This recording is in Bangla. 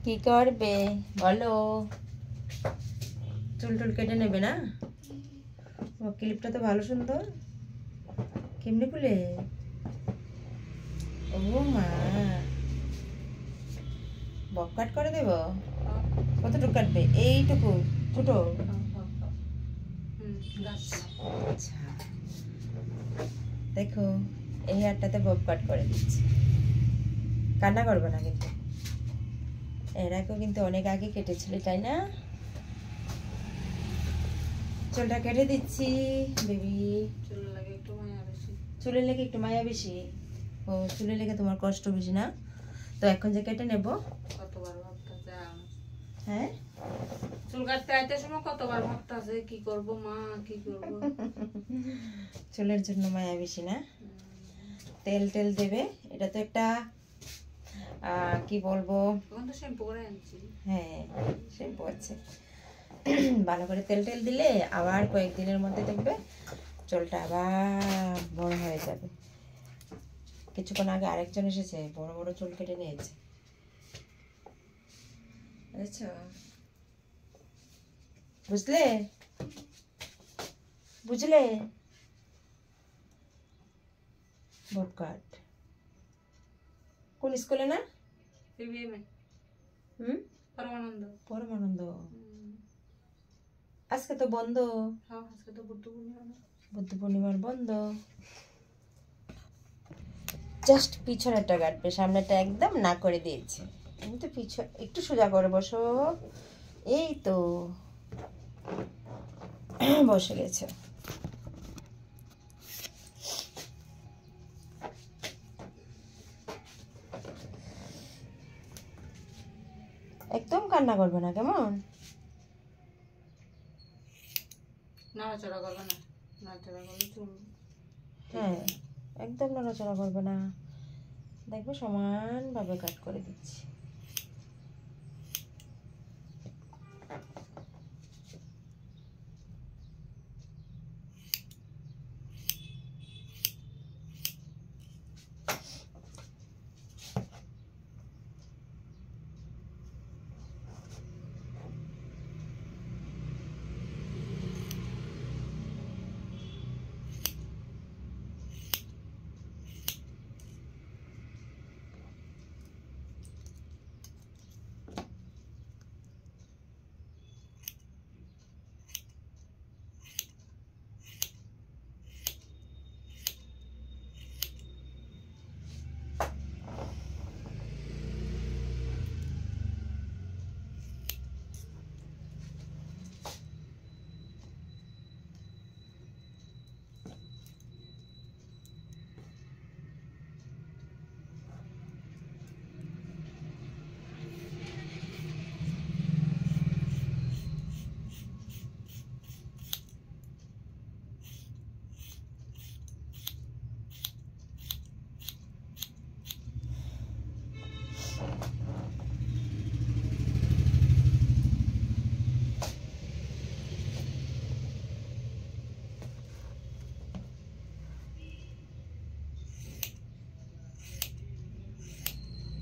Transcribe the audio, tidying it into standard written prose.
কি করবে বলো? চুল টুল কেটে নেবে না? ও ক্লিপটা তো ভালো সুন্দর। কেমনে খুলে? ও মা, বব কাট করে দেব? কতটুকু কাটবে? এইটুকু দুটো? আচ্ছা, দেখো এই হেয়ারটাতে বব কাট করে দিচ্ছি। কান্না করবে না কিন্তু। এর আগেও কিন্তু অনেক আগে কেটেছিলে, তাই না? চুলটা কেটে দিচ্ছি বেবি। চুলের লেগে একটু মায়া বেশি। ও, চুলের লেগে তোমার কষ্ট বেশি না? তো এখন যে কেটে নেব। হ্যাঁ, চুল কাটতে আইতে সময় কতবার ভাবতাছে কি করব মা, কি করব। চুলের জন্য মায়া বেশি না? তেল টেল দেবে। এটা তো একটা কি বলবো, শ্যাম্পু করে আনছি। হ্যাঁ, শ্যাম্পু আছে। ভালো করে তেল টেল দিলে আবার কয়েকদিনের মধ্যে দেখবে চুলটা আবার বড় হয়ে যাবে। কিছুক্ষণ আগে আরেকজন এসেছে, বড় বড় চুল কেটে নিয়েছে, বুঝছো? বুঝলে বুঝলে? বব কাট কোন স্কুলে না? পরমানন্দ। পরমানন্দ। আজকে তো বন্ধ। আজকে তো বুদ্ধ পূর্ণিমা। বুদ্ধ পূর্ণিমার বন্ধ। জাস্ট পিছনেরটা কাটবে, সামনেটা একদম না করে দিয়েছে। আমি তো পিছন একটু সোজা করে বসো। এই তো বসে গেছে। একদম কান্না করবে না, কেমন? নাড়াচাড়া করবে না, নাড়াচাড়া করলে চুল। হ্যাঁ, একদম নড়াচড়া করবে না। দেখবে সমানভাবে কাট করে দিচ্ছি।